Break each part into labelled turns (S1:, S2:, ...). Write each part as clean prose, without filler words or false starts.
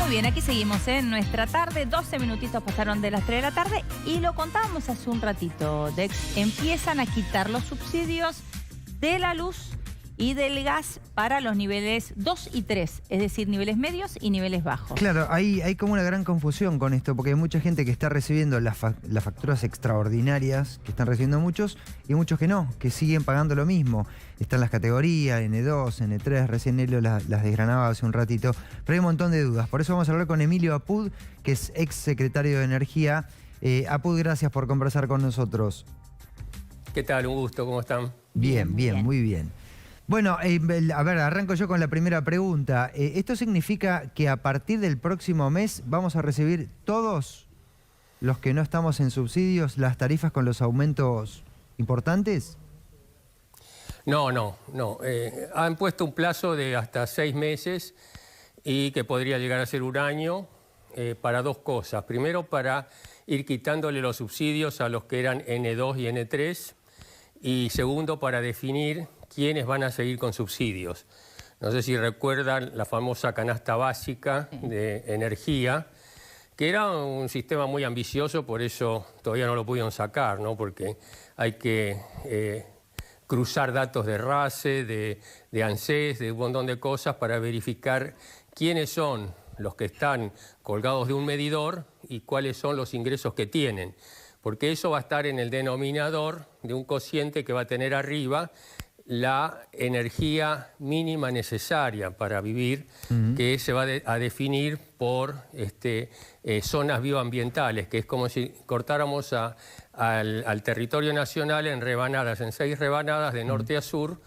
S1: Muy bien, aquí seguimos en nuestra tarde. 12 minutitos pasaron de las 3 de la tarde y lo contábamos hace un ratito. Empiezan a quitar los subsidios de la luz y del gas para los niveles 2 y 3, es decir, niveles medios y niveles bajos.
S2: Claro, hay como una gran confusión con esto, porque hay mucha gente que está recibiendo las facturas extraordinarias, que están recibiendo muchos, y muchos que no, que siguen pagando lo mismo. Están las categorías, N2, N3, recién Elio las desgranaba hace un ratito, pero hay un montón de dudas. Por eso vamos a hablar con Emilio Apud, que es ex secretario de Energía. Apud, gracias por conversar con nosotros.
S3: ¿Qué tal? Un gusto, ¿cómo están?
S2: Bien, muy bien. Bueno, a ver, arranco yo con la primera pregunta. ¿Esto significa que a partir del próximo mes vamos a recibir todos los que no estamos en subsidios las tarifas con los aumentos importantes?
S3: No. Han puesto un plazo de hasta 6 meses y que podría llegar a ser un año para dos cosas. Primero, para ir quitándole los subsidios a los que eran N2 y N3. Y segundo, para definir quiénes van a seguir con subsidios. No sé si recuerdan la famosa canasta básica de energía, que era un sistema muy ambicioso, por eso todavía no lo pudieron sacar, ¿no? Porque hay que cruzar datos de RACE, de ANSES, de un montón de cosas para verificar quiénes son los que están colgados de un medidor y cuáles son los ingresos que tienen. Porque eso va a estar en el denominador de un cociente que va a tener arriba la energía mínima necesaria para vivir, que se va a definir por zonas bioambientales, que es como si cortáramos al territorio nacional en rebanadas, en 6 rebanadas de norte a sur,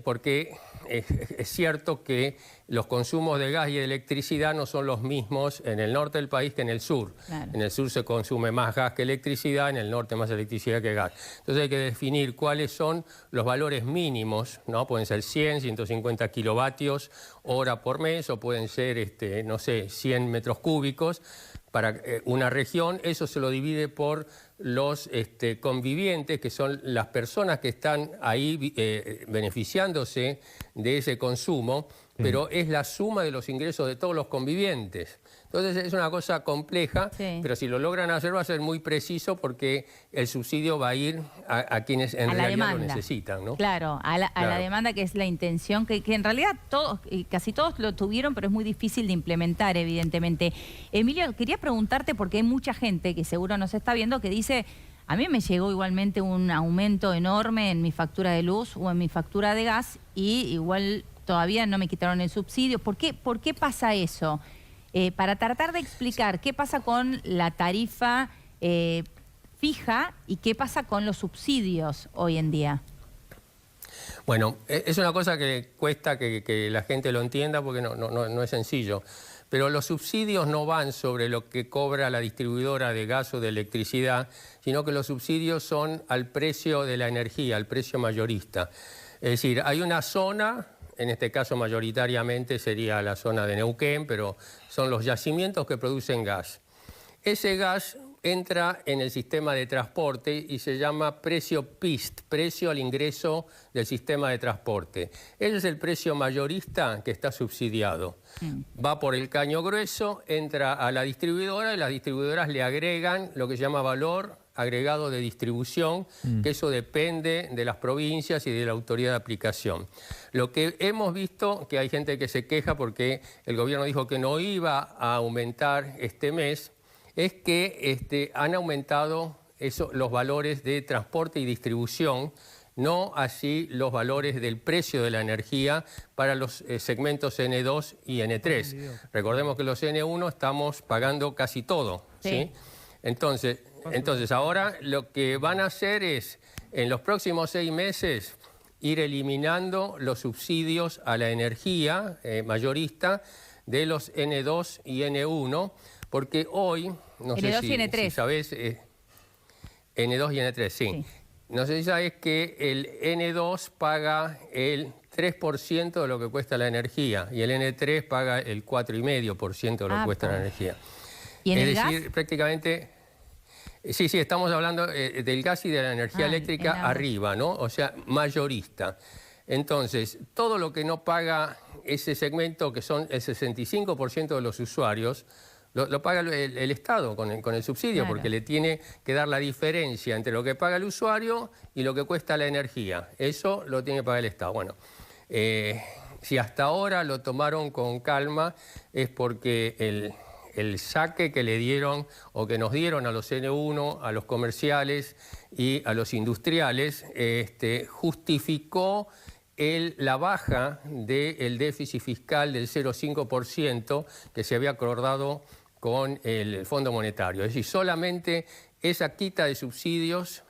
S3: porque es cierto que los consumos de gas y de electricidad no son los mismos en el norte del país que en el sur. Claro. En el sur se consume más gas que electricidad, en el norte más electricidad que gas. Entonces hay que definir cuáles son los valores mínimos, ¿no? Pueden ser 100, 150 kilovatios hora por mes, o pueden ser, no sé, 100 metros cúbicos para una región. Eso se lo divide por los convivientes, que son las personas que están ahí beneficiándose de ese consumo, pero es la suma de los ingresos de todos los convivientes. Entonces es una cosa compleja, pero si lo logran hacer va a ser muy preciso, porque el subsidio va a ir a quienes en realidad lo necesitan, ¿no?
S1: Claro, a la demanda, que es la intención, que en realidad todos, casi todos lo tuvieron, pero es muy difícil de implementar, evidentemente. Emilio, quería preguntarte, porque hay mucha gente que seguro nos está viendo que dice: a mí me llegó igualmente un aumento enorme en mi factura de luz o en mi factura de gas y igual todavía no me quitaron el subsidio. ¿Por qué pasa eso? Para tratar de explicar qué pasa con la tarifa fija y qué pasa con los subsidios hoy en día.
S3: Bueno, es una cosa que cuesta que la gente lo entienda, porque no es sencillo. Pero los subsidios no van sobre lo que cobra la distribuidora de gas o de electricidad, sino que los subsidios son al precio de la energía, al precio mayorista. Es decir, hay una zona, en este caso mayoritariamente sería la zona de Neuquén, pero son los yacimientos que producen gas. Ese gas entra en el sistema de transporte y se llama precio PIST, precio al ingreso del sistema de transporte. Ese es el precio mayorista que está subsidiado. Va por el caño grueso, entra a la distribuidora y las distribuidoras le agregan lo que se llama valor agregado de distribución, que eso depende de las provincias y de la autoridad de aplicación. Lo que hemos visto, que hay gente que se queja porque el gobierno dijo que no iba a aumentar este mes, es que han aumentado los valores de transporte y distribución, no así los valores del precio de la energía para los segmentos N2 y N3. Recordemos que los N1 estamos pagando casi todo, ¿sí? Entonces ahora lo que van a hacer es, en los próximos 6 meses, ir eliminando los subsidios a la energía mayorista de los N2 y N1, porque hoy, no sé si sabés, N2 y N3, sí. No sé si sabés que el N2 paga el 3% de lo que cuesta la energía y el N3 paga el 4,5% de lo que cuesta la energía.
S1: ¿Y en el
S3: gas? Prácticamente... Sí, estamos hablando del gas y de la energía eléctrica arriba, ¿no? O sea, mayorista. Entonces, todo lo que no paga ese segmento, que son el 65% de los usuarios, lo paga el Estado con el subsidio,
S1: Claro.
S3: porque le tiene que dar la diferencia entre lo que paga el usuario y lo que cuesta la energía. Eso lo tiene que pagar el Estado. Bueno, si hasta ahora lo tomaron con calma, es porque el saque que le dieron o que nos dieron a los N1, a los comerciales y a los industriales, justificó la baja del déficit fiscal del 0,5% que se había acordado con el Fondo Monetario. Es decir, solamente esa quita de subsidios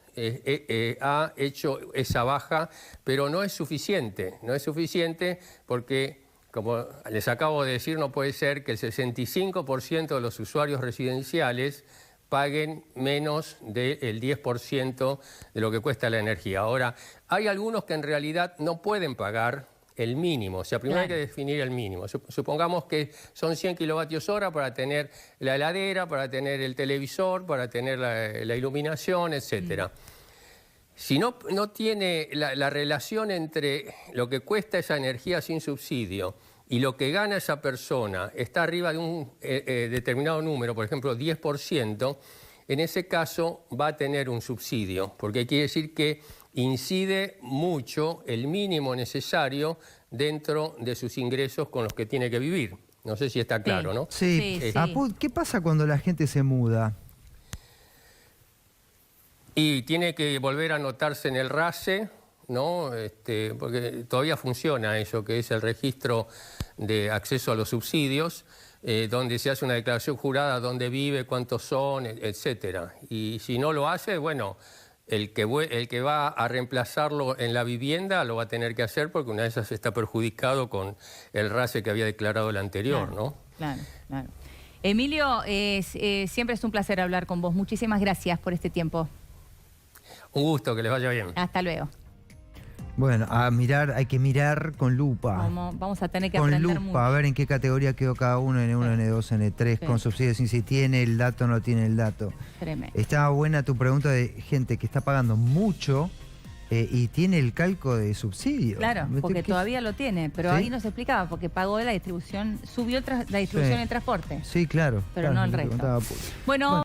S3: ha hecho esa baja, pero no es suficiente. No es suficiente porque, como les acabo de decir, no puede ser que el 65% de los usuarios residenciales paguen menos del 10% de lo que cuesta la energía. Ahora, hay algunos que en realidad no pueden pagar el mínimo. O sea, primero hay que definir el mínimo. Supongamos que son 100 kilovatios hora para tener la heladera, para tener el televisor, para tener la iluminación, etcétera. Si no tiene la relación entre lo que cuesta esa energía sin subsidio y lo que gana esa persona está arriba de un determinado número, por ejemplo 10%, en ese caso va a tener un subsidio, porque quiere decir que incide mucho el mínimo necesario dentro de sus ingresos con los que tiene que vivir. No sé si está claro, ¿no?
S2: Sí.
S1: Sí.
S2: Apud, ¿qué pasa cuando la gente se muda?
S3: Y tiene que volver a anotarse en el RASE, ¿no? Porque todavía funciona eso, que es el registro de acceso a los subsidios, donde se hace una declaración jurada, dónde vive, cuántos son, etcétera. Y si no lo hace, bueno, el que va a reemplazarlo en la vivienda lo va a tener que hacer, porque una de esas está perjudicado con el RASE que había declarado el anterior, ¿no?
S1: Claro. Emilio, siempre es un placer hablar con vos. Muchísimas gracias por este tiempo.
S3: Un gusto, que les vaya bien.
S1: Hasta luego.
S2: Bueno, hay que mirar con lupa.
S1: Vamos a tener que
S2: Con
S1: aprender
S2: lupa,
S1: mucho.
S2: a ver en qué categoría quedó cada uno, N1, N2, N3,
S1: Sí.
S2: con subsidios, si tiene el dato o no tiene el dato.
S1: Tremendo.
S2: Estaba buena tu pregunta de gente que está pagando mucho y tiene el calco de subsidio.
S1: Claro, porque
S2: ¿Qué?
S1: todavía lo tiene, pero
S2: ¿Sí?
S1: ahí nos explicaba, porque pagó la distribución, subió la distribución
S2: Sí.
S1: en transporte,
S2: Sí, claro.
S1: pero
S2: claro,
S1: no el
S2: me
S1: resto.
S2: preguntaba.
S1: Bueno.